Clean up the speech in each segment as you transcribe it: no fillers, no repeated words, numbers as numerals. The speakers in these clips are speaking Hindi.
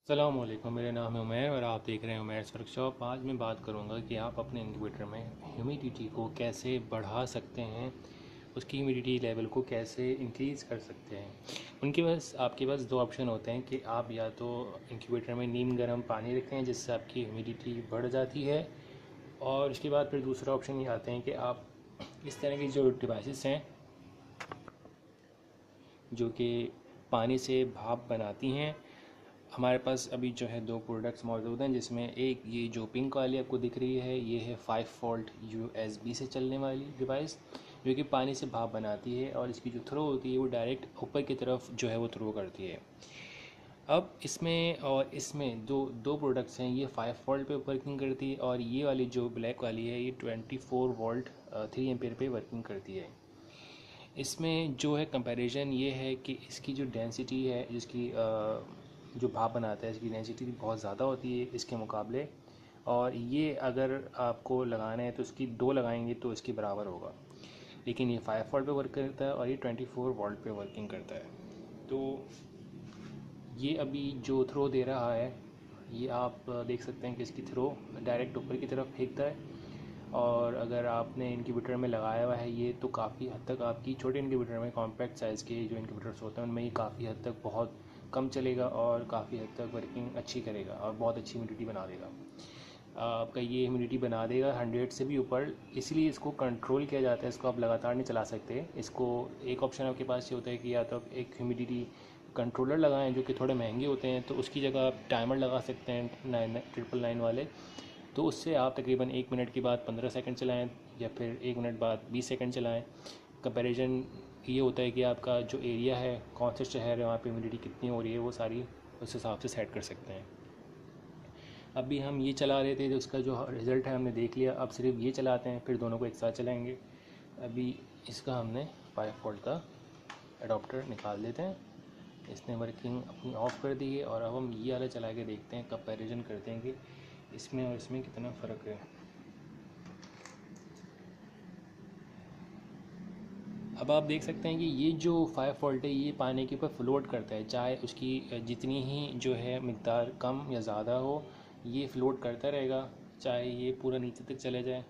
अस्सलाम वालेकुम, मेरा नाम है उमैर और आप देख रहे हैं उमैर वर्कशॉप। आज मैं बात करूंगा कि आप अपने इंक्यूबेटर में ह्यूमिडिटी को कैसे बढ़ा सकते हैं, उसकी ह्यूमिडिटी लेवल को कैसे इंक्रीज़ कर सकते हैं। आपके पास दो ऑप्शन होते हैं कि आप या तो इंक्यूबेटर में नीम गर्म पानी रखें जिससे आपकी ह्यूमिडिटी बढ़ जाती है, और उसके बाद फिर दूसरा ऑप्शन ये आते हैं कि आप इस तरह की जो डिवाइसेस हैं जो कि पानी से भाप बनाती हैं। हमारे पास अभी जो है दो प्रोडक्ट्स मौजूद हैं, जिसमें एक ये जो पिंक वाली आपको दिख रही है, ये है 5 वोल्ट USB से चलने वाली डिवाइस जो कि पानी से भाप बनाती है, और इसकी जो थ्रो होती है वो डायरेक्ट ऊपर की तरफ जो है वो थ्रो करती है। अब इसमें और इसमें दो दो प्रोडक्ट्स हैं, ये 5 वोल्ट पे वर्किंग करती है और ये वाली जो ब्लैक वाली है ये 24 वोल्ट 3 एम्पेयर पे वर्किंग करती है। इसमें जो है कंपैरिजन ये है कि इसकी जो डेंसिटी है, जिसकी जो भाप बनाता है, इसकी डेंसिटी बहुत ज़्यादा होती है इसके मुकाबले। और ये अगर आपको लगाना है तो इसकी दो लगाएंगे तो इसके बराबर होगा, लेकिन ये 5 वोल्ट पे वर्क करता है और ये 24 वोल्ट पे वर्किंग करता है। तो ये अभी जो थ्रो दे रहा है, ये आप देख सकते हैं कि इसकी थ्रो डायरेक्ट ऊपर की तरफ फेंकता है। और अगर आपने इनक्यूबेटर में लगाया हुआ है ये, तो काफ़ी हद तक आपकी छोटे इनक्यूबेटर में, कॉम्पैक्ट साइज़ के जो इनक्यूबेटर्स होते हैं उनमें ये काफ़ी हद तक बहुत कम चलेगा और काफ़ी हद तक वर्किंग अच्छी करेगा और बहुत अच्छी ह्यूमिडिटी बना देगा। आपका ये ह्यूमिडिटी बना देगा 100 से भी ऊपर। इसलिए इसको कंट्रोल किया जाता है, इसको आप लगातार नहीं चला सकते। इसको एक ऑप्शन आपके पास ये होता है कि या तो आप एक ह्यूमिडिटी कंट्रोलर लगाएं जो कि थोड़े महंगे होते हैं, तो उसकी जगह आप टाइमर लगा सकते हैं 999 वाले। तो उससे आप तकरीबन 1 मिनट के बाद 15 सेकंड चलाएं या फिर 1 मिनट बाद 20 सेकंड चलाएं। कंपैरिजन ये होता है कि आपका जो एरिया है, कौन से शहर है, वहाँ पे ह्यूमिडिटी कितनी हो रही है, वो सारी उस हिसाब से सेट कर सकते हैं। अभी हम ये चला रहे थे तो उसका जो रिज़ल्ट है हमने देख लिया। अब सिर्फ ये चलाते हैं, फिर दोनों को एक साथ चलाएंगे। अभी इसका हमने 5 वोल्ट का अडोप्टर निकाल देते हैं। इसने वर्किंग अपनी ऑफ़ कर दी है और अब हम ये वाला चला के देखते हैं, कंपैरिजन करते हैं कि इसमें और इसमें कितना फ़र्क है। अब आप देख सकते हैं कि ये जो 5 वोल्ट है ये पानी के ऊपर फ्लोट करता है, चाहे उसकी जितनी ही जो है मिकदार कम या ज़्यादा हो, ये फ़्लोट करता रहेगा। चाहे ये पूरा नीचे तक चले जाए,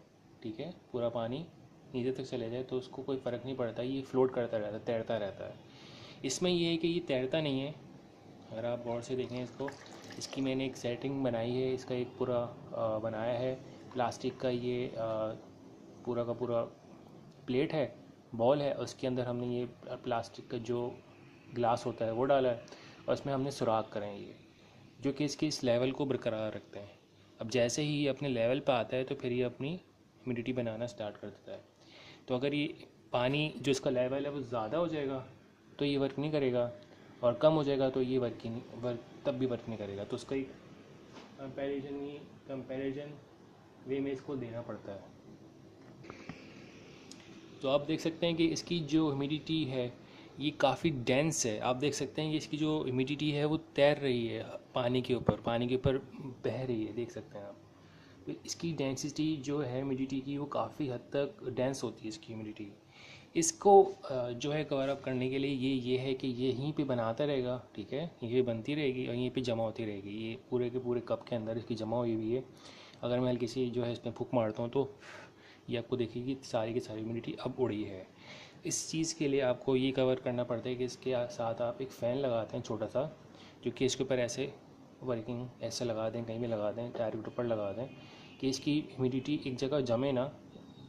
ठीक है, पूरा पानी नीचे तक चले जाए तो उसको कोई फ़र्क नहीं पड़ता, ये फ़्लोट करता रहता है, तैरता रहता है। इसमें ये है कि ये तैरता नहीं है। अगर आप गौर से देखें इसको, इसकी मैंने एक सेटिंग बनाई है, इसका एक पूरा बनाया है प्लास्टिक का। ये पूरा का पूरा प्लेट है, बॉल है, उसके अंदर हमने ये प्लास्टिक का जो ग्लास होता है वो डाला है, और इसमें हमने सुराख करें ये, जो कि इसके इस लेवल को बरकरार रखते हैं। अब जैसे ही ये अपने लेवल पे आता है तो फिर ये अपनी ह्यूमिडिटी बनाना स्टार्ट कर देता है। तो अगर ये पानी जो इसका लेवल है वो ज़्यादा हो जाएगा तो ये वर्क नहीं करेगा, और कम हो जाएगा तो ये तब भी वर्क नहीं करेगा। तो उसका एक कंपैरिजन वे में इसको देना पड़ता है। तो आप देख सकते हैं कि इसकी जो ह्यूमिडिटी है ये काफ़ी डेंस है। आप देख सकते हैं कि इसकी जो ह्यूमिडिटी है वो तैर रही है पानी के ऊपर बह रही है, देख सकते हैं आप। तो इसकी डेंसिटी जो है ह्यूमिडिटी की वो काफ़ी हद तक डेंस होती है इसकी ह्यूमिडिटी। इसको जो है कवर अप करने के लिए ये है कि ये यहीं पे बनाता रहेगा, ठीक है, यहीं पे बनती रहेगी और यहीं पे जमा होती रहेगी। ये पूरे के पूरे कप के अंदर इसकी जमा हुई हुई है। अगर मैं हल्की सी जो है इसमें फूंक मारता हूँ तो ये आपको देखिए कि सारी की सारी ह्यूमिडिटी अब उड़ी है। इस चीज़ के लिए आपको ये कवर करना पड़ता है कि इसके साथ आप एक फ़ैन लगाते हैं छोटा सा, जो कि इसके ऊपर ऐसे वर्किंग ऐसे लगा दें, कहीं भी लगा दें, टायर के ऊपर लगा दें कि इसकी ह्यूमिडिटी एक जगह जमे ना,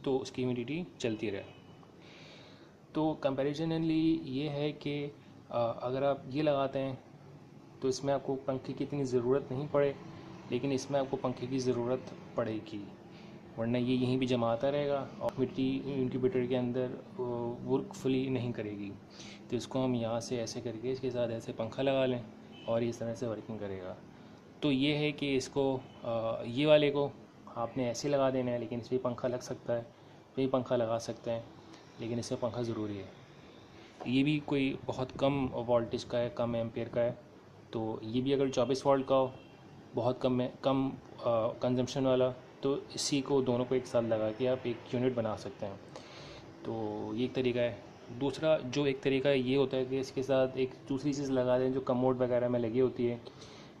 तो उसकी ह्यूमिडिटी चलती रहे। तो कंपैरिजनली ये है कि अगर आप ये लगाते हैं तो इसमें आपको पंखे की इतनी ज़रूरत नहीं पड़े, लेकिन इसमें आपको पंखे की ज़रूरत पड़ेगी, वरना ये यहीं भी जमाता रहेगा और मिट्टी इंक्यूबेटर के अंदर वर्कफुली नहीं करेगी। तो इसको हम यहाँ से ऐसे करके इसके साथ ऐसे पंखा लगा लें और इस तरह से वर्किंग करेगा। तो ये है कि इसको ये वाले को आपने ऐसे लगा देना है, लेकिन इस पर पंखा लग सकता है, ये पंखा लगा सकते हैं, लेकिन इसमें पंखा ज़रूरी है। ये भी कोई बहुत कम वोल्टेज का है, कम एम्पेयर का है। तो ये भी अगर 24 वोल्ट का हो, बहुत कम कंजम्पशन वाला, तो इसी को दोनों को एक साथ लगा के आप एक यूनिट बना सकते हैं। तो ये एक तरीका है। दूसरा जो एक तरीका है ये होता है कि इसके साथ एक दूसरी चीज़ लगा दें जो कमोड वगैरह में लगी होती है,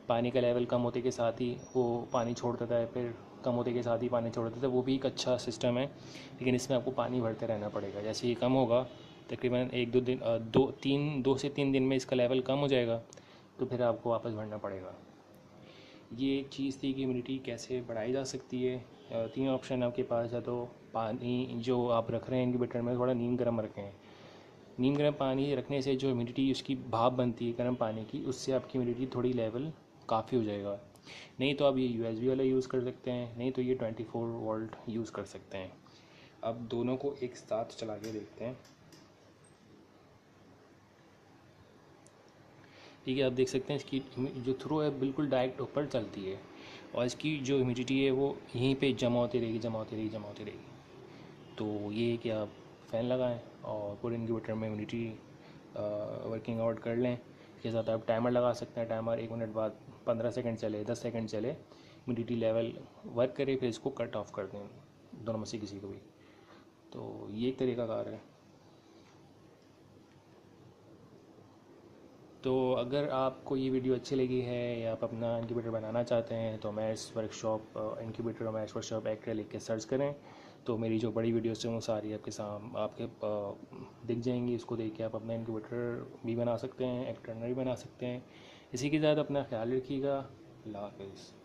पानी का लेवल कम होते के साथ ही वो पानी छोड़ देता है, फिर कम होते के साथ ही पानी छोड़ देता है। वो भी एक अच्छा सिस्टम है, लेकिन इसमें आपको पानी भरते रहना पड़ेगा। जैसे ये कम होगा तकरीबन 1-2 दिन 2 से 3 दिन में इसका लेवल कम हो जाएगा, तो फिर आपको वापस भरना पड़ेगा। ये एक चीज़ थी कि ह्यूमिडिटी कैसे बढ़ाई जा सकती है। 3 ऑप्शन आपके पास है। तो पानी जो आप रख रहे हैं इनक्यूबेटर में, थोड़ा नीम गर्म रखें। नीम गर्म पानी रखने से जो ह्यूमिडिटी उसकी भाप बनती है गर्म पानी की, उससे आपकी ह्यूमिडिटी थोड़ी लेवल काफ़ी हो जाएगा। नहीं तो आप ये यूएसबी वाला यूज़ कर सकते हैं, नहीं तो ये 24 वोल्ट यूज़ कर सकते हैं। अब दोनों को एक साथ चला के देखते हैं। ठीक है, आप देख सकते हैं इसकी जो थ्रो है बिल्कुल डायरेक्ट ऊपर चलती है, और इसकी जो ह्यूमिडिटी है वो यहीं पे जमा होती रहेगी, जमा होती रहेगी, जमा होती रहेगी। तो ये है कि आप फ़ैन लगाएं और पूरे इनक्यूबेटर में ह्यूमिडिटी वर्किंग आउट कर लें। इसके साथ आप टाइमर लगा सकते हैं। टाइमर 1 मिनट बाद 15 सेकंड चले, 10 सेकंड चले, ह्यूमिडिटी लेवल वर्क करे, फिर इसको कट ऑफ कर दें, दोनों में से किसी को भी। तो ये एक तरीक़ाकार है। तो अगर आपको ये वीडियो अच्छी लगी है या आप अपना इंक्यूबेटर बनाना चाहते हैं, तो मैश वर्कशॉप इंक्यूबेटर और मैश वर्कशॉप एक्टर लिख के सर्च करें, तो मेरी जो बड़ी वीडियोस हैं वो सारी आपके सामने आपके दिख जाएंगी। इसको देख के आप अपना इंक्यूबेटर भी बना सकते हैं, एक्टर भी बना सकते हैं। इसी के साथ अपना ख्याल रखिएगा। अल्लाह हाफ़िज़।